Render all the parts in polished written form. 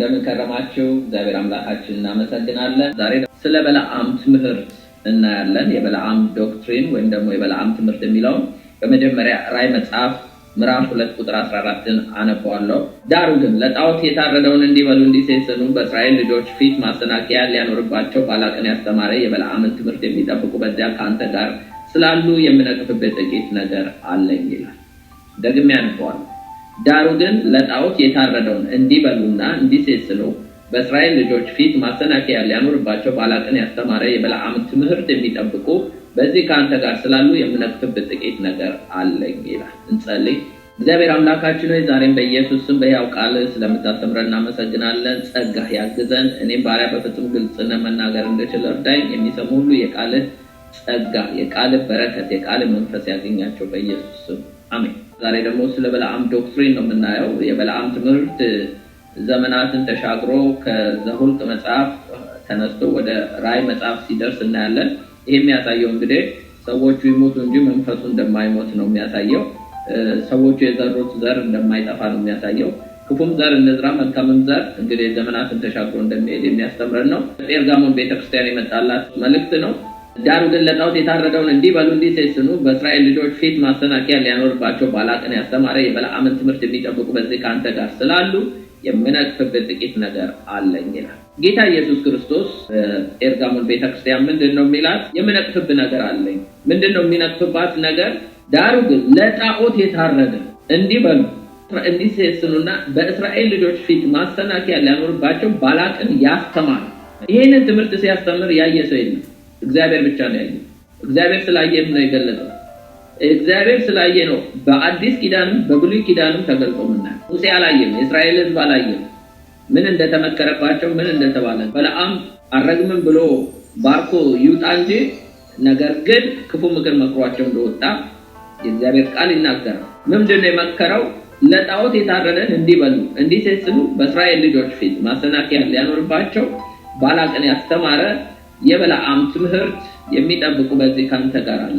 እንደምን ከረማችሁ? እግዚአብሔር አምላካችን እናመሰግናለን። ዛሬ ስለ በለዓም ትምህርት እናያለን። የበለዓም ዶክትሪን ወይም ደግሞ የበለዓም ትምህርት የሚለው በመጀመሪያ ራዕይ መጽሐፍ ምዕራፍ 2 ቁጥር 14ን አነባዋለሁ። ዳሩ ግን ለጣዖት የታረደውን እንዲበሉ እንዲሴስኑ በእስራኤል ልጆች ፊት ማሰናከያ ሊያኖርባቸው ባላቅን ያስተማረ የበለዓምን ትምህርት የሚጠብቁ በዚያ ከአንተ ጋር ስላሉ የምነቅፍበት ጥቂት ነገር አለኝ ይላል። ደግሜ አነባዋለሁ። ዳሩ ግን ለጣዖት የታረደውን እንዲበሉና እንዲሴስኑ በእስራኤል ልጆች ፊት ማሰናከያ ሊያኖርባቸው ባላቅን ያስተማረ የበለዓምን ትምህርት የሚጠብቁ በዚህ ከአንተ ጋር ስላሉ የምነቅፍበት ጥቂት ነገር አለኝ ይላል። እንጸልይ። እግዚአብሔር አምላካችን ሆይ ዛሬም በኢየሱስ ስም በሕያው ቃል ስለምታስተምረን እናመሰግናለን። ጸጋህ ያግዘን። እኔም ባሪያ በፍጹም ግልጽነት መናገር እንድችል እርዳኝ። የሚሰሙ ሁሉ የቃልህ ጸጋ፣ የቃልህ በረከት፣ የቃልህ መንፈስ ያገኛቸው በኢየሱስ ስም አሜን። ዛሬ ደግሞ ስለ በለዓም ዶክትሪን ነው የምናየው። የበለዓም ትምህርት ዘመናትን ተሻግሮ ከዘኍልቍ መጽሐፍ ተነስቶ ወደ ራዕይ መጽሐፍ ሲደርስ እናያለን። ይሄ የሚያሳየው እንግዲህ ሰዎቹ ይሞቱ እንጂ መንፈሱ እንደማይሞት ነው የሚያሳየው። ሰዎቹ የዘሩት ዘር እንደማይጠፋ ነው የሚያሳየው። ክፉም ዘር እንዝራ መልካምም ዘር እንግዲህ ዘመናትን ተሻግሮ እንደሚሄድ የሚያስተምረን ነው። ጴርጋሞን ቤተክርስቲያን የመጣላት መልእክት ነው። ዳሩ ግን ለጣዖት የታረደውን እንዲበሉ እንዲሴስኑ በእስራኤል ልጆች ፊት ማሰናከያ ሊያኖርባቸው ባላቅን ያስተማረ የበለዓምን ትምህርት የሚጠብቁ በዚህ ከአንተ ጋር ስላሉ የምነቅፍበት ጥቂት ነገር አለኝ ይላል። ጌታ ኢየሱስ ክርስቶስ ጴርጋሞን ቤተክርስቲያን ምንድነው የሚላት? የምነቅፍበት ነገር አለኝ። ምንድነው የሚነቅፍባት ነገር? ዳሩ ግን ለጣዖት የታረደ እንዲበሉ እንዲሴስኑና በእስራኤል ልጆች ፊት ማሰናከያ ሊያኖርባቸው ባላቅን ያስተማረ። ይሄንን ትምህርት ሲያስተምር ያየ ሰው የለም። እግዚአብሔር ብቻ ነው ያየው። እግዚአብሔር ስላየም ነው የገለጠው። እግዚአብሔር ስላየ ነው በአዲስ ኪዳንም በብሉይ ኪዳንም ተገልጦ ምናየው። ሙሴ አላየም፣ የእስራኤል ሕዝብ አላየም ምን እንደተመከረባቸው ምን እንደተባለ። በለዓም አረግምም ብሎ ባርኮ ይውጣ እንጂ ነገር ግን ክፉ ምክር መክሯቸው እንደወጣ የእግዚአብሔር ቃል ይናገራል። ምንድነው የመከረው? ለጣዖት የታረደን እንዲበሉ እንዲሴስኑ በእስራኤል ልጆች ፊት ማሰናከያ ሊያኖርባቸው ባላቅን ያስተማረ የበለዓም ትምህርት የሚጠብቁ በዚህ ካንተ ጋር አሉ።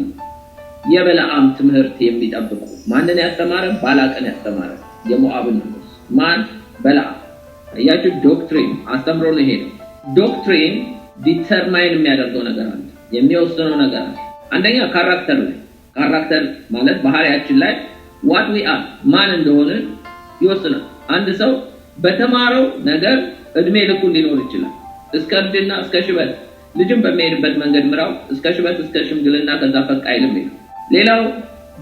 የበለዓም ትምህርት የሚጠብቁ ማንን ያስተማረ? ባላቅን ያስተማረ የሞዓብን ንጉስ። ማን? በለዓም። አያችሁ፣ ዶክትሪን አስተምሮ ነው ይሄ ነው። ዶክትሪን ዲተርማይን የሚያደርገው ነገር አለ፣ የሚወስነው ነገር አለ። አንደኛ ካራክተር ላይ፣ ካራክተር ማለት ባህሪያችን ላይ what we are ማን እንደሆነ ይወስናል። አንድ ሰው በተማረው ነገር እድሜ ልኩ ሊኖር ይችላል። እስከ እርጅና እስከ ሽበት ልጅም በሚሄድበት መንገድ ምራው እስከ ሽበት እስከ ሽምግልና ከዛ ፈቅ አይልም። ሌላው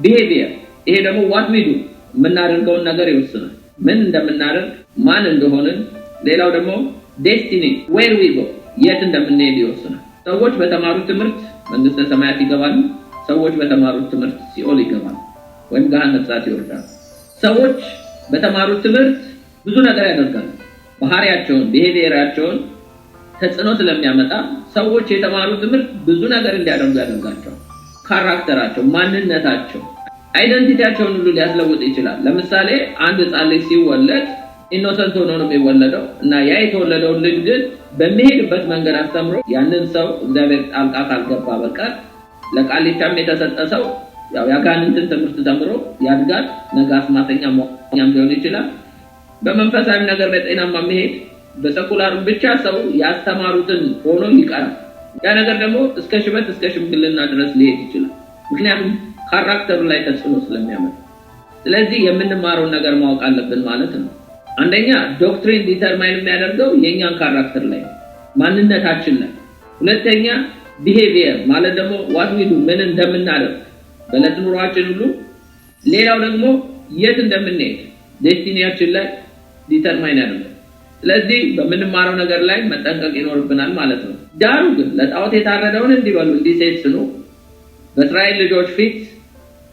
ቢሄቪየር፣ ይሄ ደግሞ what we do የምናደርገውን ነገር ይወስናል። ምን እንደምናደርግ ማን እንደሆነን። ሌላው ደግሞ ዴስቲኒ where we go የት እንደምንሄድ ይወስናል። ሰዎች በተማሩት ትምህርት መንግስተ ሰማያት ይገባሉ። ሰዎች በተማሩት ትምህርት ሲኦል ይገባሉ ወይም ገሃነመ እሳት ይወርዳሉ። ሰዎች በተማሩት ትምህርት ብዙ ነገር ያደርጋሉ። ባህሪያቸውን ቢሄቪየራቸውን ተጽዕኖ ስለሚያመጣ ሰዎች የተማሩት ትምህርት ብዙ ነገር እንዲያደርጉ ያደርጋቸዋል። ካራክተራቸው፣ ማንነታቸው፣ አይደንቲቲያቸውን ሁሉ ሊያስለውጥ ይችላል። ለምሳሌ አንድ ሕፃን ልጅ ሲወለድ ኢኖሰንት ሆኖ ነው የሚወለደው እና ያ የተወለደው ልጅ ግን በሚሄድበት መንገድ አስተምሮ ያንን ሰው እግዚአብሔር ጣልቃ ካልገባ በቀር ለቃሊቻም የተሰጠ ሰው ያው ያጋንንትን ትምህርት ተምሮ ያድጋል። ነገ አስማተኛ ሟኛም ሊሆን ይችላል። በመንፈሳዊ ነገር በጤናማ መሄድ በሰኩላር ብቻ ሰው ያስተማሩትን ሆኖ ይቀራል። ያ ነገር ደግሞ እስከ ሽበት እስከ ሽምግልና ድረስ ሊሄድ ይችላል። ምክንያቱም ካራክተሩ ላይ ተጽዕኖ ስለሚያመጣ። ስለዚህ የምንማረው ነገር ማወቅ አለብን ማለት ነው። አንደኛ ዶክትሪን ዲተርማይን የሚያደርገው የኛን ካራክተር ላይ ማንነታችን ላይ። ሁለተኛ ቢሄቪየር ማለት ደግሞ what we do ምን እንደምናደርግ በዕለት ኑሯችን ሁሉ። ሌላው ደግሞ የት እንደምንሄድ ዴስቲኒያችን ላይ ዲተርማይን ያደርጋል። ስለዚህ በምንማረው ነገር ላይ መጠንቀቅ ይኖርብናል ማለት ነው። ዳሩ ግን ለጣዖት የታረደውን እንዲበሉ እንዲሴስኑ በእስራኤል ልጆች ፊት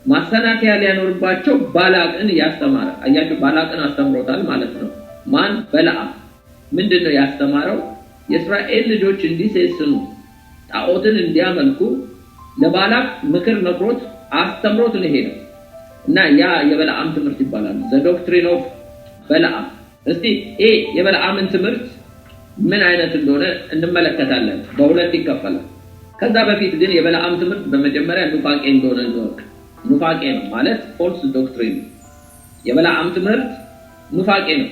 ማሰናከያ ሊያኖርባቸው ባላቅን ያስተማረ። አያችሁ፣ ባላቅን አስተምሮታል ማለት ነው። ማን? በለዓም። ምንድነው ያስተማረው? የእስራኤል ልጆች እንዲሴስኑ ጣዖትን እንዲያመልኩ ለባላቅ ምክር መክሮት አስተምሮት ነው ሄደው እና ያ የበለዓም ትምህርት ይባላል። ዘ ዶክትሪን ኦፍ በለዓም። እስቲ የበለዓምን ትምህርት ምን አይነት እንደሆነ እንመለከታለን። በሁለት ይከፈላል። ከዛ በፊት ግን የበለዓም ትምህርት በመጀመሪያ ኑፋቄ እንደሆነ እንወቅ። ኑፋቄ ነው ማለት ፎልስ ዶክትሪን። የበለዓም ትምህርት ኑፋቄ ነው።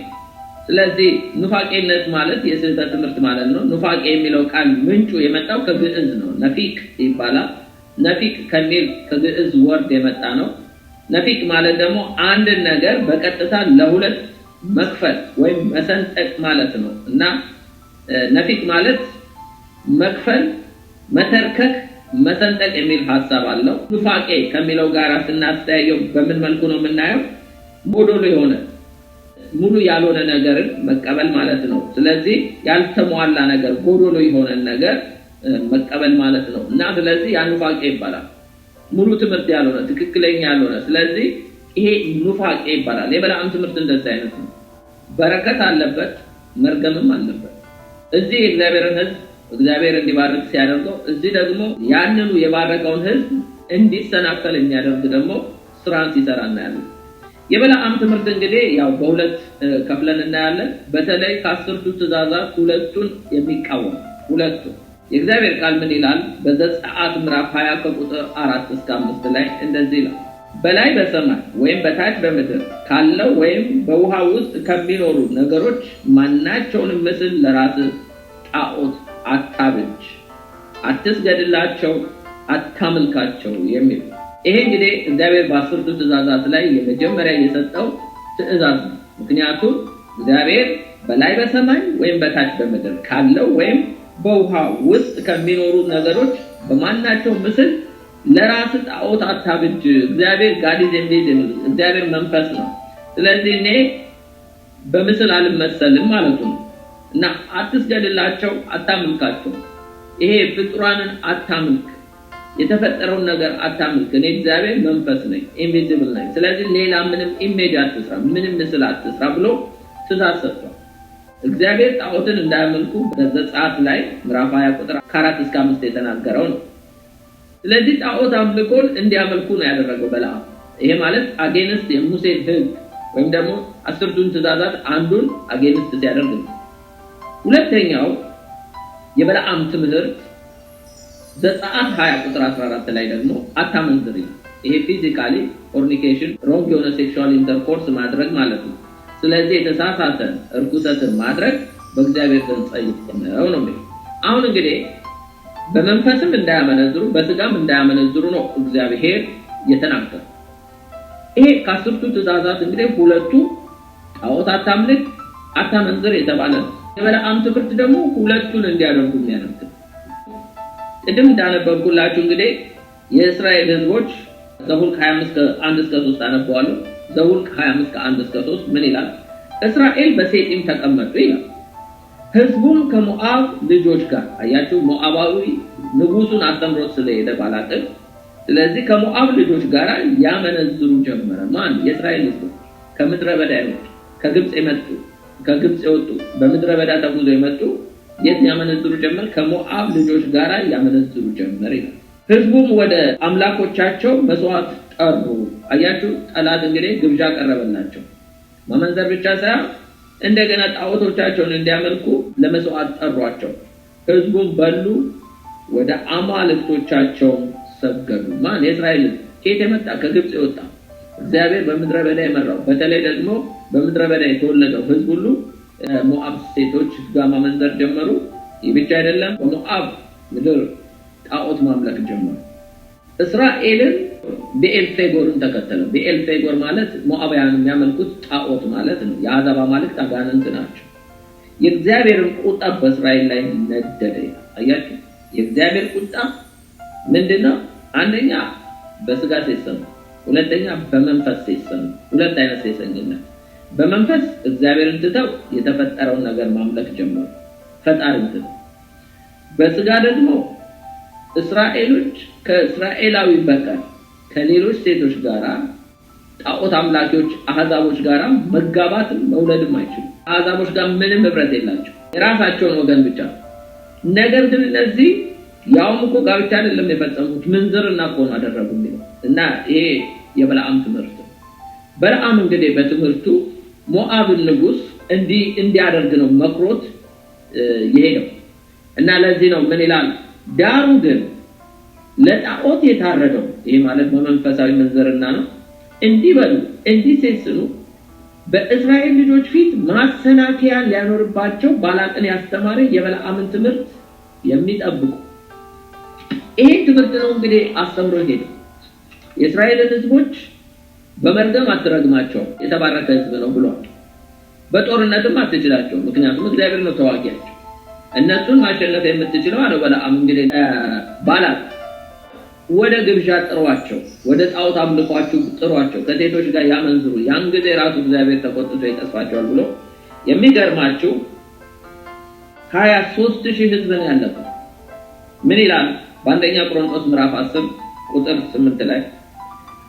ስለዚህ ኑፋቄነት ማለት የስህተት ትምህርት ማለት ነው። ኑፋቄ የሚለው ቃል ምንጩ የመጣው ከግዕዝ ነው። ነፊቅ ይባላል። ነፊቅ ከሚል ከግዕዝ ወርድ የመጣ ነው። ነፊቅ ማለት ደግሞ አንድ ነገር በቀጥታ ለሁለት መክፈል ወይም መሰንጠቅ ማለት ነው እና ነፊቅ ማለት መክፈል፣ መተርከክ፣ መሰንጠቅ የሚል ሐሳብ አለው። ኑፋቄ ከሚለው ጋር ስናስተያየው በምን መልኩ ነው የምናየው? ጎዶሎ የሆነ ሙሉ ያልሆነ ነገርን መቀበል ማለት ነው። ስለዚህ ያልተሟላ ነገር፣ ጎዶሎ የሆነ ነገር መቀበል ማለት ነው እና ስለዚህ ያ ኑፋቄ ይባላል። ሙሉ ትምህርት ያልሆነ፣ ትክክለኛ ያልሆነ፣ ስለዚህ ይሄ ኑፋቄ ይባላል። የበለዓም ትምህርት እንደዚህ አይነት ነው። በረከት አለበት፣ መርገምም አለበት። እዚህ የእግዚአብሔርን ሕዝብ እግዚአብሔር እንዲባርክ ሲያደርገው፣ እዚህ ደግሞ ያንኑ የባረከውን ሕዝብ እንዲሰናከል የሚያደርግ ደግሞ ስራን ሲሰራ እናያለን። የበለዓም ትምህርት እንግዲህ ያው በሁለት ከፍለን እናያለን። በተለይ ከ10ቱ ትእዛዛት ሁለቱን የሚቃወም ሁለቱ የእግዚአብሔር ቃል ምን ይላል? በዘጸአት ምዕራፍ 20 ከቁጥር 4 እስከ 5 ላይ እንደዚህ ይላል። በላይ በሰማይ ወይም በታች በምድር ካለው ወይም በውሃ ውስጥ ከሚኖሩ ነገሮች ማናቸውንም ምስል ለራስህ ጣዖት አታብጅ፣ አትስገድላቸው፣ አታምልካቸው የሚል ይሄ እንግዲህ እግዚአብሔር በ10ቱ ትእዛዛት ላይ የመጀመሪያ የሰጠው ትእዛዝ ነው። ምክንያቱም እግዚአብሔር በላይ በሰማይ ወይም በታች በምድር ካለው ወይም በውሃ ውስጥ ከሚኖሩ ነገሮች በማናቸው ምስል ለራስ ጣዖት አታብጅ። እግዚአብሔር ጋዲዝ ኢንቪዚብል፣ እግዚአብሔር መንፈስ ነው። ስለዚህ እኔ በምስል አልመሰልም ማለት ነው እና አትስገድላቸው፣ አታምልካቸው። ይሄ ፍጡራንን አታምልክ፣ የተፈጠረውን ነገር አታምልክ። እኔ እግዚአብሔር መንፈስ ነኝ፣ ኢንቪዚብል ነኝ። ስለዚህ ሌላ ምንም ኢሜጅ አትስራ፣ ምንም ምስል አትስራ ብሎ ትእዛዝ ሰጥቷል። እግዚአብሔር ጣዖትን እንዳያመልኩ በዘጸአት ላይ ምዕራፍ 20 ቁጥር 4 እስከ 5 የተናገረው ነው። ስለዚህ ጣዖት አምልኮን እንዲያመልኩ ነው ያደረገው በለዓም። ይሄ ማለት አጌንስት የሙሴን ሕግ ወይም ደግሞ 10ቱን ትእዛዛት አንዱን አጌንስት ሲያደርግ ነው። ሁለተኛው የበለዓም ትምህርት ዘጸአት 20 ቁጥር 14 ላይ ደግሞ አታመንዝር ይላል። ይሄ ፊዚካሊ ፎርኒኬሽን ሮንግ የሆነ ሴክሹዋል ኢንተርኮርስ ማድረግ ማለት ነው። ስለዚህ የተሳሳተ እርኩሰትን ማድረግ በእግዚአብሔር ዘንድ ጸያፍ ነው ነው። አሁን እንግዲህ በመንፈስም እንዳያመነዝሩ በስጋም እንዳያመነዝሩ ነው እግዚአብሔር የተናገረው። ይሄ ከ10ቱ ትእዛዛት እንግዲህ ሁለቱ ጣዖት አታምልክ፣ አታመንዝር የተባለ ነው። የበለዓም ትምህርት ደግሞ ሁለቱን እንዲያደርጉ የሚያደርግ ነው። ቅድም እንዳነበብኩላችሁ እንግዲህ የእስራኤል ሕዝቦች ዘኍልቍ 25 ከ1 እስከ 3 አነበዋለሁ። ዘኍልቍ 25 ከ1 እስከ 3 ምን ይላል? እስራኤል በሴጢም ተቀመጡ ይላል። ሕዝቡም ከሞዓብ ልጆች ጋር አያችሁ፣ ሞዓባዊ ንጉሱን አስተምሮት ስለሄደ ባላቅም፣ ስለዚህ ከሞዓብ ልጆች ጋር ያመነዝሩ ጀመረ። ማን? የእስራኤል ሕዝቦች ከምድረ በዳ የመጡ ከግብጽ የመጡ ከግብጽ የወጡ በምድረ በዳ ተጉዘው የመጡ የት ያመነዝሩ ጀመር? ከሞዓብ ልጆች ጋር ያመነዝሩ ጀመር ይላል። ሕዝቡም ወደ አምላኮቻቸው መስዋዕት ጠሩ። አያችሁ፣ ጠላት እንግዲህ ግብዣ ቀረበላቸው። ማመንዘር ብቻ ሳይሆን እንደገና ጣዖቶቻቸውን እንዲያመልኩ ለመስዋዕት ጠሯቸው። ሕዝቡም በሉ፣ ወደ አማልክቶቻቸው ሰገዱ። ማን? የእስራኤል ሕዝብ ከየት የመጣ? ከግብጽ የወጣ እግዚአብሔር በምድረ በዳ የመራው፣ በተለይ ደግሞ በምድረ በዳ የተወለደው ሕዝብ ሁሉ ሞዓብ ሴቶች ጋር ማመንዘር ጀመሩ። ይህ ብቻ አይደለም፣ በሞዓብ ምድር ጣዖት ማምለክ ጀመሩ። እስራኤልን ብዔልፌጎርን ተከተለ። ብዔልፌጎር ማለት ሞዓባውያን የሚያመልኩት ጣዖት ማለት ነው። የአሕዛብ አማልክት አጋንንት ናቸው። የእግዚአብሔርን ቁጣ በእስራኤል ላይ ነደደ። አያችሁ፣ የእግዚአብሔር ቁጣ ምንድነው? አንደኛ በስጋ ሴሰኑ፣ ሁለተኛ በመንፈስ ሴሰኑ። ሁለት አይነት ሴሰኝነት። በመንፈስ እግዚአብሔርን ትተው የተፈጠረውን ነገር ማምለክ ጀመሩ፣ ፈጣሪን ትተው። በስጋ ደግሞ እስራኤሎች ከእስራኤላዊ በቀር ከሌሎች ሴቶች ጋራ ጣዖት አምላኪዎች አሕዛቦች ጋራ መጋባትም መውለድም አይችሉም። አሕዛቦች ጋር ምንም ህብረት የላቸው፣ የራሳቸውን ወገን ብቻ። ነገር ግን እነዚህ ያውም እኮ ጋብቻ አይደለም የፈጸሙት፣ ምንዝርና እኮ ነው አደረጉ የሚለው እና ይሄ የበለዓም ትምህርት ነው። በለዓም እንግዲህ በትምህርቱ ሞዓብን ንጉስ እንዲያደርግ ነው መክሮት የሄደው እና ለዚህ ነው ምን ይላል? ዳሩ ግን ለጣዖት የታረደው፣ ይሄ ማለት በመንፈሳዊ መንዘርና ነው፣ እንዲበሉ እንዲሴስኑ በእስራኤል ልጆች ፊት ማሰናከያ ሊያኖርባቸው ባላቅን ያስተማረ የበለዓምን ትምህርት የሚጠብቁ። ይሄ ትምህርት ነው እንግዲህ አስተምሮ ሄደ። የእስራኤልን ህዝቦች በመርገም አትረግማቸው፣ የተባረከ ህዝብ ነው ብሏል። በጦርነትም አትችላቸው፣ ምክንያቱም እግዚአብሔር ነው ተዋጊያቸው። እነሱን ማሸነፍ የምትችለው አለ በለዓም እንግዲህ ባላቅ ወደ ግብዣ ጥሯቸው፣ ወደ ጣዖት አምልኳቸው ጥሯቸው፣ ከሴቶች ጋር ያመንዝሩ፣ ያን ጊዜ ራሱ እግዚአብሔር ተቆጥቶ ይቀስፋቸዋል ብሎ የሚገርማችሁ 23000 ህዝብ ነው ያለበት። ምን ይላል በአንደኛ ቆሮንቶስ ምዕራፍ 10 ቁጥር 8 ላይ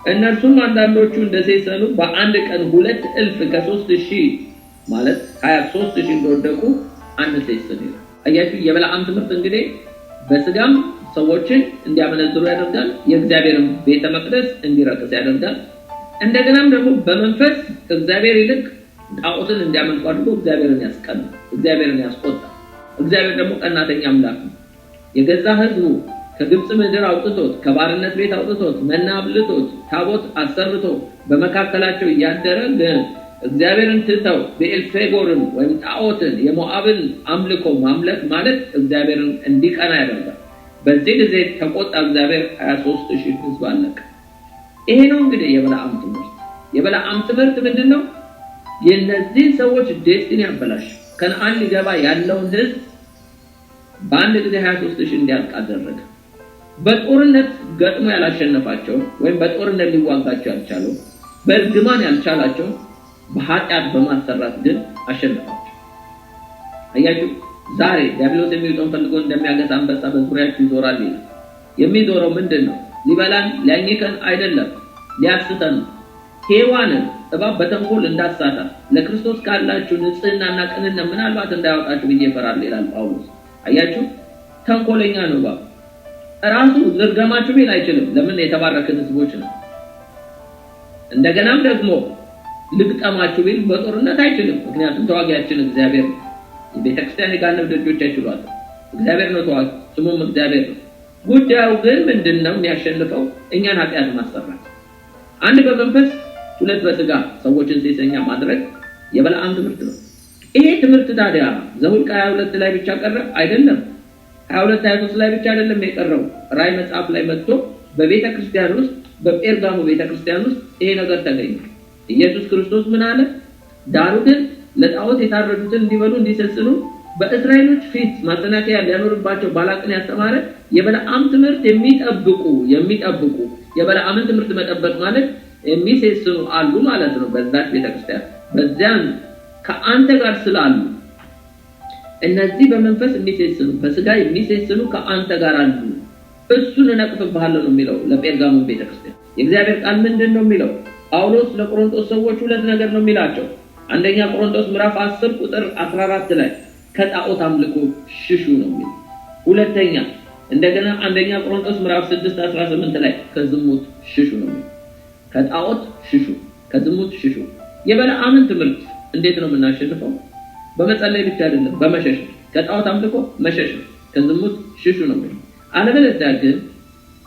እነርሱም አንዳንዶቹ እንደሴሰኑ በአንድ ቀን 2000 ከ3000 ማለት 23000 እንደወደቁ አንሴሰኑ ይላል። አያችሁ የበለዓም ትምህርት እንግዲህ በስጋም ሰዎችን እንዲያመነዝሩ ያደርጋል፣ የእግዚአብሔርን ቤተ መቅደስ እንዲረክስ ያደርጋል። እንደገናም ደግሞ በመንፈስ ከእግዚአብሔር ይልቅ ጣዖትን እንዲያመልኩ አድርጎ እግዚአብሔርን ያስቀናል፣ እግዚአብሔርን ያስቆጣል። እግዚአብሔር ደግሞ ቀናተኛ አምላክ ነው። የገዛ ህዝቡ ከግብጽ ምድር አውጥቶት ከባርነት ቤት አውጥቶት መና አብልቶት ታቦት አሰርቶ በመካከላቸው እያደረ ግን እግዚአብሔርን ትተው በኤልፌጎርን ወይም ጣዖትን የሞዓብን አምልኮ ማምለክ ማለት እግዚአብሔርን እንዲቀና ያደርጋል። በዚህ ጊዜ ተቆጣ እግዚአብሔር፣ 23000 ህዝብ አለቀ። ይሄ ነው እንግዲህ የበለዓም ትምህርት። የበለዓም ትምህርት ምንድነው? የነዚህ ሰዎች ዴስቲኒ ያበላሽ። ከነዓን ሊገባ ያለውን ህዝብ በአንድ ጊዜ 23000 እንዲያልቅ አደረገ። በጦርነት ገጥሞ ያላሸነፋቸው ወይም በጦርነት ሊዋጋቸው ያልቻለው በእርግማን ያልቻላቸው በኃጢአት በማሰራት ግን አሸነፋቸው። አያችሁ ዛሬ ዲያብሎስ የሚውጠውን ፈልጎ እንደሚያገሳ አንበሳ በዙሪያችሁ ይዞራል ይላል። የሚዞረው ምንድነው? ሊበላን ሊያኝከን አይደለም፣ ሊያስተን ሔዋንን እባብ በተንኮል እንዳሳታት ለክርስቶስ ካላችሁ ንጽህናና ቅንነት ምናልባት እንዳያወጣችሁ ብዬ እፈራለሁ ይላል ጳውሎስ። አያችሁ ተንኮለኛ ነው እባብ። ራሱ ዝርገማችሁ ቢል አይችልም። ለምን? የተባረከን ህዝቦች ነው። እንደገናም ደግሞ ልግጠማችሁ ቢል በጦርነት አይችልም፣ ምክንያቱም ተዋጊያችን እግዚአብሔር ነው። የቤተክርስቲያን የጋነብ ደጆች አይችሏል። እግዚአብሔር ነው ተዋጊ፣ ስሙም እግዚአብሔር ነው። ጉዳዩ ግን ምንድነው? የሚያሸንፈው እኛን ኃጢአት ማሰራት፣ አንድ በመንፈስ ሁለት በስጋ ሰዎችን ሴሰኛ ማድረግ የበለዓም ትምህርት ነው። ይሄ ትምህርት ታዲያ ዘኍልቍ 22 ላይ ብቻ ቀረ አይደለም። 22 23 ላይ ብቻ አይደለም የቀረው። ራዕይ መጽሐፍ ላይ መጥቶ በቤተክርስቲያን ውስጥ በጴርጋሞ ቤተክርስቲያን ውስጥ ይሄ ነገር ተገኘ። ኢየሱስ ክርስቶስ ምን አለ? ዳሩ ግን ለጣዖት የታረዱትን እንዲበሉ እንዲሰስኑ በእስራኤሎች ፊት ማሰናከያ ሊያኖርባቸው ባላቅን ያስተማረ የበለዓም ትምህርት የሚጠብቁ የበለዓምን ትምህርት መጠበቅ ማለት የሚሰስኑ አሉ ማለት ነው። በዛች ቤተክርስቲያን በዚያን ከአንተ ጋር ስላሉ እነዚህ በመንፈስ የሚሰስኑ በስጋ የሚሰስኑ ከአንተ ጋር አሉ፣ እሱን እነቅፍብሃለሁ ነው የሚለው ለጴርጋሞ ቤተክርስቲያን። የእግዚአብሔር ቃል ምንድነው የሚለው? ጳውሎስ ለቆሮንቶስ ሰዎች ሁለት ነገር ነው የሚላቸው። አንደኛ ቆሮንቶስ ምዕራፍ 10 ቁጥር 14 ላይ ከጣዖት አምልኮ ሽሹ ነው የሚለው። ሁለተኛ እንደገና አንደኛ ቆሮንቶስ ምዕራፍ 6 18 ላይ ከዝሙት ሽሹ ነው የሚለው። ከጣዖት ሽሹ፣ ከዝሙት ሽሹ። የበለዓምን ትምህርት እንዴት ነው የምናሸንፈው? በመጸለይ ብቻ አይደለም፣ በመሸሽ። ከጣዖት አምልኮ መሸሽ፣ ከዝሙት ሽሹ ነው የሚለው። አለበለዚያ ግን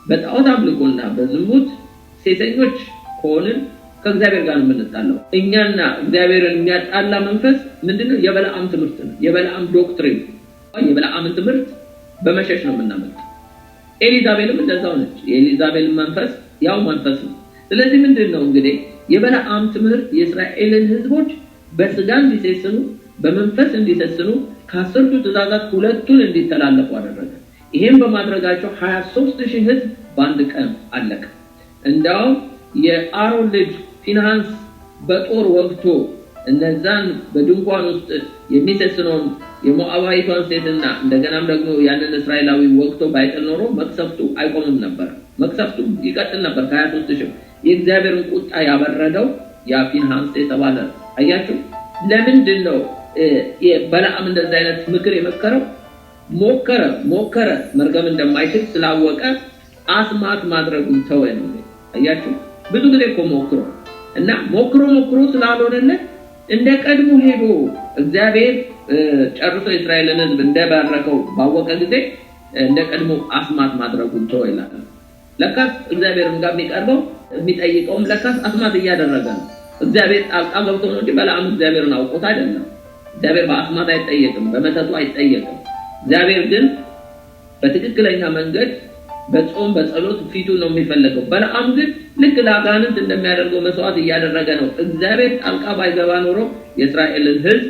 በጣዖት አምልኮና በዝሙት ሴሰኞች ከሆንን ከእግዚአብሔር ጋር ነው የምንጣለው። እኛና እግዚአብሔርን የሚያጣላ መንፈስ ምንድነው? የበለዓም ትምህርት ነው፣ የበለዓም ዶክትሪን። የበለዓምን ትምህርት በመሸሽ ነው የምናመጣው። ኤሊዛቤልም እንደዛው ነች። የኤሊዛቤል መንፈስ ያው መንፈስ ነው። ስለዚህ ምንድነው እንግዲህ የበለዓም ትምህርት የእስራኤልን ህዝቦች በስጋ እንዲሰስኑ በመንፈስ እንዲሰስኑ ከ10ቱ ትእዛዛት ሁለቱን እንዲተላለፉ አደረገ። ይሄን በማድረጋቸው 23000 ህዝብ በአንድ ቀን አለቀ። እንዳው የአሮን ልጅ ፊንሃስ በጦር ወግቶ እነዛን በድንኳን ውስጥ የሚሰስነውን የሞዓባዊቷን ሴትና እንደገናም ደግሞ ያንን እስራኤላዊ ወግቶ ባይጥል ኖሮ መቅሰፍቱ አይቆምም ነበር። መቅሰፍቱ ይቀጥል ነበር። ከ23000 የእግዚአብሔርን ቁጣ ያበረደው ያ ፊንሃስ የተባለ። አያችሁ ለምንድን ነው በለዓም እንደዚህ አይነት ምክር የመከረው? ሞከረ መርገም እንደማይችል ስላወቀ አስማት ማድረጉን ተወ ነው። አያችሁ ብዙ ጊዜ እኮ ሞክሮ ስላልሆነለት እንደ ቀድሞ ሄዶ እግዚአብሔር ጨርሶ እስራኤልን ህዝብ እንደባረከው ባወቀ ጊዜ እንደ ቀድሞ አስማት ማድረጉን ተወ ይላል። ለካስ እግዚአብሔርም ጋር የሚቀርበው የሚጠይቀውም ለካስ አስማት እያደረገ ነው። እግዚአብሔር ጣልቃ ገብቶ ነው እንጂ በለዓም እግዚአብሔርን አውቆት አይደለም። እግዚአብሔር በአስማት አይጠየቅም፣ በመተቱ አይጠየቅም። እግዚአብሔር ግን በትክክለኛ መንገድ በጾም በጸሎት ፊቱን ነው የሚፈልገው። በለዓም ግን ልክ ለአጋንንት እንደሚያደርገው መስዋዕት እያደረገ ነው። እግዚአብሔር ጣልቃ ባይገባ ኖሮ የእስራኤልን ሕዝብ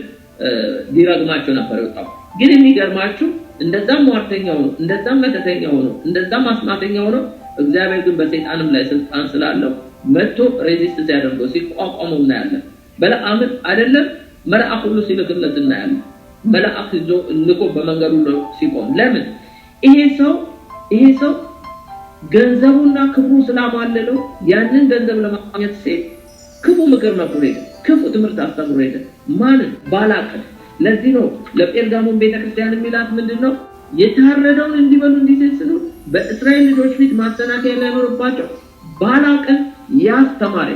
ሊረግማቸው ነበር የወጣው። ግን የሚገርማችሁ እንደዛም ሟርተኛው ነው፣ እንደዛም መተተኛው ነው፣ እንደዛም አስማተኛው ነው። እግዚአብሔር ግን በሰይጣንም ላይ ስልጣን ስላለው መጥቶ ሬዚስት ሲያደርገው ሲቋቋመው እናያለን። በለዓምን አይደለም መልአክ ሁሉ ሲልክለት እናያለን። መልአክ ይዞ ልኮ በመንገዱ ነው ሲቆም። ለምን? ይሄ ሰው ገንዘቡና ክብሩ ስላማለለው ያንን ገንዘብ ለማግኘት ሲል ክፉ ምክር መክሮ ሄደ፣ ክፉ ትምህርት አስተምሮ ሄደ። ማንን? ባላቅን። ለዚህ ነው ለጴርጋሞን ቤተክርስቲያን የሚላት ምንድነው? የታረደውን እንዲበሉ እንዲሰስኑ በእስራኤል ልጆች ፊት ማሰናከያ እንዳይኖርባቸው ባላቅን ያስተማረ።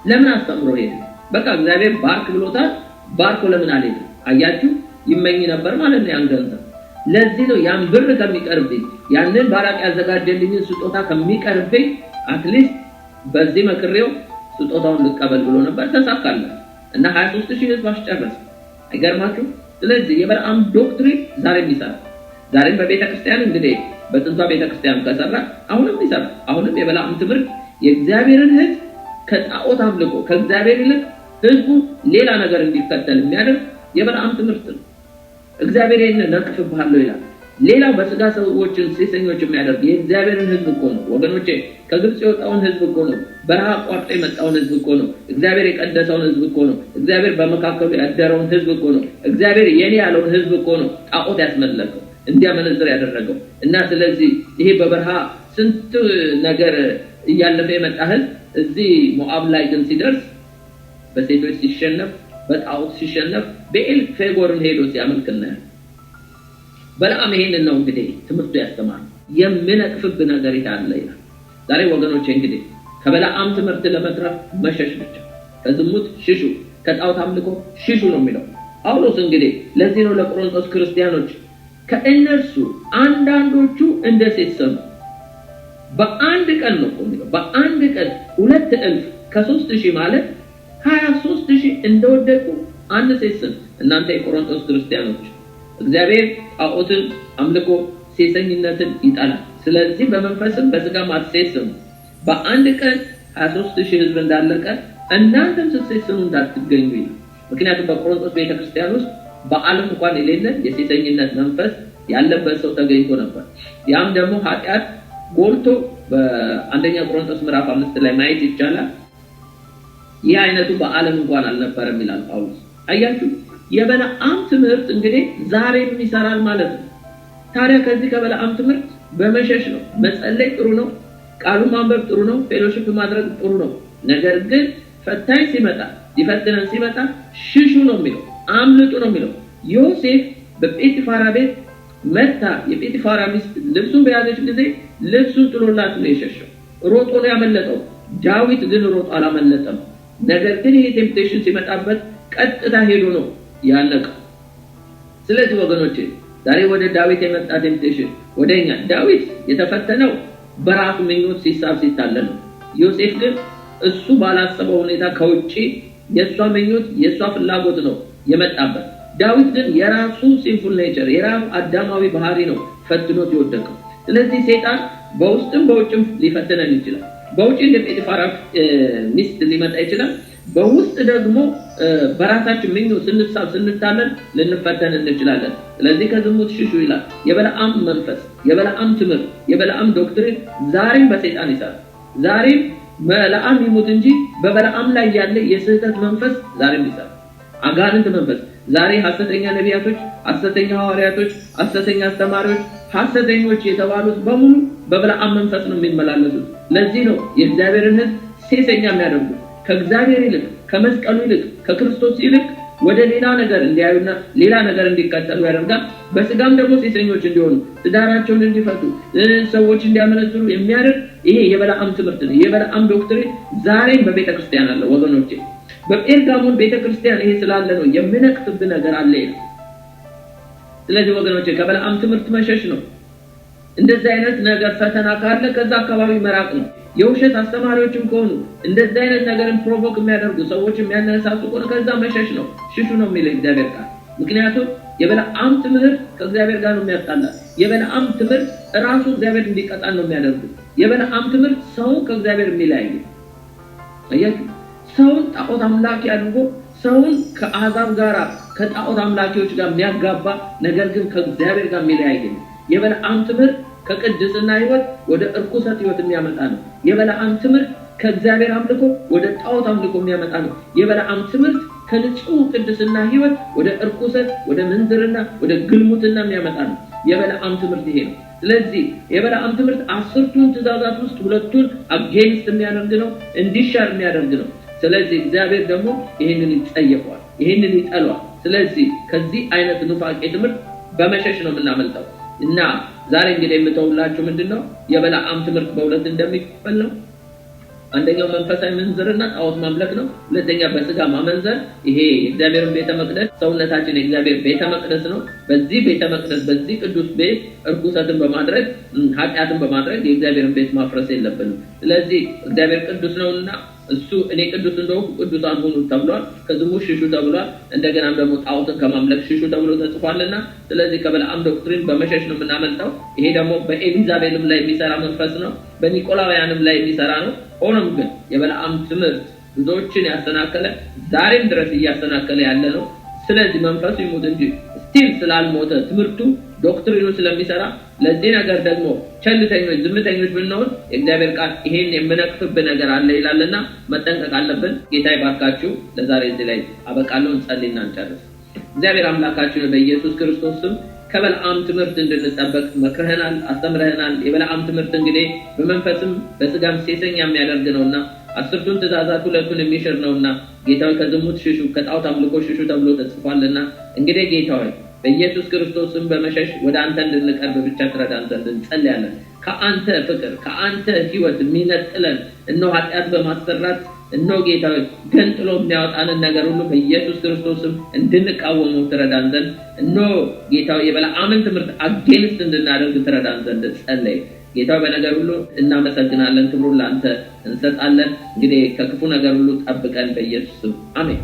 ለምን አስተምሮ ሄደ? በቃ እግዚአብሔር ባርክ ብሎታል። ባርኮ ለምን አለኝ? አያችሁ፣ ይመኝ ነበር ማለት ነው ያን ገንዘብ። ለዚህ ነው ያን ብር ከሚቀርብኝ ያንን ባላቅ ያዘጋጀልኝን ስጦታ ከሚቀርብኝ አትሊስት በዚህ መክሬው ስጦታውን ልቀበል ብሎ ነበር። ተሳካለ እና 23000 ህዝብ አስጨረሰ። አይገርማችሁ? ስለዚህ የበለዓም ዶክትሪን ዛሬም ይሰራል። ዛሬም በቤተክርስቲያን እንግዲህ በጥንቷ ቤተክርስቲያን ከሰራ አሁንም ይሰራል። አሁንም የበለዓም ትምህርት የእግዚአብሔርን ህዝብ ከጣዖት አምልኮ ከእግዚአብሔር ይልቅ ህዝቡ ሌላ ነገር እንዲከተል የሚያደርግ የበለዓም ትምህርት ነው። እግዚአብሔር ይሄንን ነቅፍብሃለሁ ይላል። ሌላው በስጋ ሰዎችን ሴሰኞች የሚያደርግ የእግዚአብሔርን ህዝብ እኮ ነው ወገኖቼ። ከግብጽ የወጣውን ህዝብ እኮ ነው። በረሃ አቋርጦ የመጣውን ህዝብ እኮ ነው። እግዚአብሔር የቀደሰውን ህዝብ እኮ ነው። እግዚአብሔር በመካከሉ ያደረውን ህዝብ እኮ ነው። እግዚአብሔር የኔ ያለውን ህዝብ እኮ ነው ጣዖት ያስመለከው እንዲያመነዝር ያደረገው። እና ስለዚህ ይሄ በበረሃ ስንት ነገር እያለፈ የመጣ ህዝብ እዚህ ሞዓብ ላይ ግን ሲደርስ በሴቶች ሲሸነፍ በጣዖት ሲሸነፍ በኤል ፌጎርን ሄዶ ሲያመልክና በለዓም ይሄንን ነው እንግዲህ ትምህርቱ ያስተማረው። የምነቅፍብ ነገር ይታለ ይላል። ዛሬ ወገኖቼ እንግዲህ ከበለዓም ትምህርት ለመትረፍ መሸሽ ብቻ። ከዝሙት ሽሹ፣ ከጣዖት አምልኮ ሽሹ ነው የሚለው ጳውሎስ። እንግዲህ ለዚህ ነው ለቆሮንቶስ ክርስቲያኖች ከእነርሱ አንዳንዶቹ እንደ ሴት ሰሙ። በአንድ ቀን ነው የሚለው በአንድ ቀን 2000 ከ3000 ማለት 23000 እንደወደቁ አንድ ሴት ሰሙ። እናንተ የቆሮንቶስ ክርስቲያኖች እግዚአብሔር ጣዖትን አምልኮ ሴሰኝነትን ይጠላል። ስለዚህ በመንፈስም በስጋም አትሴሰኑ። በአንድ ቀን 23000 ህዝብ እንዳለቀ እናንተም ስትሴሰኑ እንዳትገኙ ይላል። ምክንያቱም በቆሮንቶስ ቤተክርስቲያን ውስጥ በዓለም እንኳን የሌለ የሴሰኝነት መንፈስ ያለበት ሰው ተገኝቶ ነበር። ያም ደግሞ ኃጢአት ጎልቶ በአንደኛ ቆሮንቶስ ምዕራፍ 5 ላይ ማየት ይቻላል። ይህ አይነቱ በዓለም እንኳን አልነበረም ይላል ጳውሎስ። አያችሁ፣ የበለዓም ትምህርት እንግዲህ ዛሬም ይሰራል ማለት ነው። ታዲያ ከዚህ ከበለዓም ትምህርት በመሸሽ ነው። መጸለይ ጥሩ ነው፣ ቃሉን ማንበብ ጥሩ ነው፣ ፌሎሺፕ ማድረግ ጥሩ ነው። ነገር ግን ፈታኝ ሲመጣ ሊፈትነን ሲመጣ ሽሹ ነው የሚለው፣ አምልጡ ነው የሚለው። ዮሴፍ በጲጥፋራ ቤት መታ የጲጥፋራ ሚስት ልብሱን በያዘች ጊዜ ልብሱን ጥሎላት ነው የሸሸው፣ ሮጦ ነው ያመለጠው። ዳዊት ግን ሮጦ አላመለጠም። ነገር ግን ይሄ ቴምፕቴሽን ሲመጣበት ቀጥታ ሄዶ ነው ያለቀው። ስለዚህ ወገኖቼ ዛሬ ወደ ዳዊት የመጣ ቴምፕቴሽን ወደኛ ዳዊት የተፈተነው በራሱ ምኞት ሲሳብ ሲታለል ነው። ዮሴፍ ግን እሱ ባላሰበው ሁኔታ ከውጪ የሷ ምኞት የሷ ፍላጎት ነው የመጣበት። ዳዊት ግን የራሱ ሲንፉል ኔቸር የራሱ አዳማዊ ባህሪ ነው ፈትኖት የወደቀው። ስለዚህ ሰይጣን በውስጥም በውጭም ሊፈትነን ይችላል። በውጭ እንደ ጲጥፋራ ሚስት ሊመጣ ይችላል። በውስጥ ደግሞ በራሳችን ምኞት ስንሳብ ስንታለል ልንፈተን እንችላለን። ስለዚህ ከዝሙት ሽሹ ይላል። የበለዓም መንፈስ፣ የበለዓም ትምህርት፣ የበለዓም ዶክትሪን ዛሬም በሰይጣን ይሰራል። ዛሬም በለዓም ይሙት እንጂ በበለዓም ላይ ያለ የስህተት መንፈስ ዛሬም ይሰራል። አጋንንት መንፈስ ዛሬ ሐሰተኛ ነቢያቶች፣ ሐሰተኛ ሐዋርያቶች፣ ሐሰተኛ አስተማሪዎች፣ ሐሰተኞች የተባሉት በሙሉ በበለዓም መንፈስ ነው የሚመላለሱት። ለዚህ ነው የእግዚአብሔርን ሕዝብ ሴሰኛ የሚያደርጉት። ከእግዚአብሔር ይልቅ ከመስቀሉ ይልቅ ከክርስቶስ ይልቅ ወደ ሌላ ነገር እንዲያዩና ሌላ ነገር እንዲከተሉ ያደርጋል። በስጋም ደግሞ ሴሰኞች እንዲሆኑ ትዳራቸውን እንዲፈቱ ሰዎች እንዲያመነዝሩ የሚያደርግ ይሄ የበለዓም ትምህርት ነው። የበለዓም ዶክትሪን ዛሬም በቤተክርስቲያን አለ ወገኖቼ። በጴርጋሞን ቤተክርስቲያን ይሄ ስላለ ነው የምነቅፍብ ነገር አለ ይላል። ስለዚህ ወገኖቼ ከበለዓም ትምህርት መሸሽ ነው። እንደዚህ አይነት ነገር ፈተና ካለ ከዛ አካባቢ መራቅ ነው። የውሸት አስተማሪዎችም ከሆኑ እንደዚህ አይነት ነገርን ፕሮቮክ የሚያደርጉ ሰዎች የሚያነሳሱ ከሆነ ከዛ መሸሽ ነው፣ ሽሹ ነው የሚለው እግዚአብሔር ቃል። ምክንያቱም የበለዓም ትምህርት ከእግዚአብሔር ጋር ነው የሚያጣላ። የበለዓም ትምህርት ራሱ እግዚአብሔር እንዲቀጣን ነው የሚያደርጉ። የበለዓም ትምህርት ሰውን ከእግዚአብሔር የሚለያይ አያችሁ፣ ሰውን ጣዖት አምላኪ አድርጎ ሰውን ከአሕዛብ ጋር ከጣዖት አምላኪዎች ጋር የሚያጋባ ነገር ግን ከእግዚአብሔር ጋር የሚለያይ ነው። የበለዓም ትምህርት ከቅድስና ህይወት ወደ እርኩሰት ህይወት የሚያመጣ ነው። የበለዓም ትምህርት ከእግዚአብሔር አምልኮ ወደ ጣዖት አምልኮ የሚያመጣ ነው። የበለዓም ትምህርት ከንጹህ ቅድስና ህይወት ወደ እርኩሰት፣ ወደ ምንዝርና፣ ወደ ግልሙትና የሚያመጣ ነው። የበለዓም ትምህርት ይሄ ነው። ስለዚህ የበለዓም ትምህርት 10ቱን ትእዛዛት ውስጥ 2ቱን አጌንስት የሚያደርግ ነው፣ እንዲሻር የሚያደርግ ነው። ስለዚህ እግዚአብሔር ደግሞ ይሄንን ይጸየፈዋል፣ ይሄንን ይጠላዋል። ስለዚህ ከዚህ አይነት ኑፋቄ ትምህርት በመሸሽ ነው የምናመልጠው። እና ዛሬ እንግዲህ የምተውላችሁ ምንድነው የበለዓም ትምህርት በሁለት እንደሚከፈል ነው። አንደኛው መንፈሳዊ ምንዝርና ጣዖት ማምለክ ነው። ሁለተኛ በስጋ ማመንዘር። ይሄ የእግዚአብሔርን ቤተ መቅደስ ሰውነታችን የእግዚአብሔር ቤተ መቅደስ ነው። በዚህ ቤተ መቅደስ በዚህ ቅዱስ ቤት እርኩሰትን በማድረግ ኃጢአትን በማድረግ የእግዚአብሔርን ቤት ማፍረስ የለብንም። ስለዚህ እግዚአብሔር ቅዱስ ነውና እሱ እኔ ቅዱስ እንደሆንኩ ቅዱሳን ሁኑ ተብሏል። ከዝሙት ሽሹ ተብሏል። እንደገናም ደግሞ ጣዖትን ከማምለክ ሽሹ ተብሎ ተጽፏልና ስለዚህ ከበለዓም ዶክትሪን በመሸሽ ነው የምናመልጠው። ይሄ ደግሞ በኤሊዛቤልም ላይ የሚሰራ መንፈስ ነው፣ በኒቆላውያንም ላይ የሚሰራ ነው። ሆኖም ግን የበለዓም ትምህርት ብዙዎችን ያሰናከለ ዛሬም ድረስ እያሰናከለ ያለ ነው። ስለዚህ መንፈሱ ይሙት እንጂ ስቲል ስላልሞተ ትምህርቱ ዶክትሪኑ ስለሚሰራ ለዚህ ነገር ደግሞ ቸልተኞች ዝምተኞች ብንሆን የእግዚአብሔር ቃል ይሄን የምነቅፍብህ ነገር አለ ይላልና መጠንቀቅ አለብን። ጌታ ይባርካችሁ። ለዛሬ እዚህ ላይ አበቃለሁ። እንጸልይና እንጨርስ። እግዚአብሔር አምላካችን በኢየሱስ ክርስቶስ ስም ከበለዓም ትምህርት እንድንጠበቅ መክረህናል፣ አስተምረህናል። የበለዓም ትምህርት እንግዲህ በመንፈስም በስጋም ሴሰኛ የሚያደርግ ነውና 10ቱን ትእዛዛት 2ቱን የሚሽር ነውና ጌታው ከዝሙት ሽሹ ከጣዖት አምልኮ ሽሹ ተብሎ ተጽፏልና እንግዲህ ጌታው በኢየሱስ ክርስቶስም በመሸሽ ወደ አንተ እንድንቀርብ ብቻ ትረዳን ዘንድ እንጸልያለን። ከአንተ ፍቅር ከአንተ ህይወት የሚነጥለን እነሆ ኃጢአት በማሰራት እነሆ ጌታው ገንጥሎ የሚያወጣንን ነገር ሁሉ በኢየሱስ ክርስቶስም እንድንቃወመው ትረዳን ዘንድ እነሆ ጌታው የበለዓምን ትምህርት አጌንስት እንድናደርግ ትረዳን ዘንድ ጸለይ። ጌታው በነገር ሁሉ እናመሰግናለን፣ ክብሩን ለአንተ እንሰጣለን። እንግዲህ ከክፉ ነገር ሁሉ ጠብቀን በኢየሱስ ስም አሜን።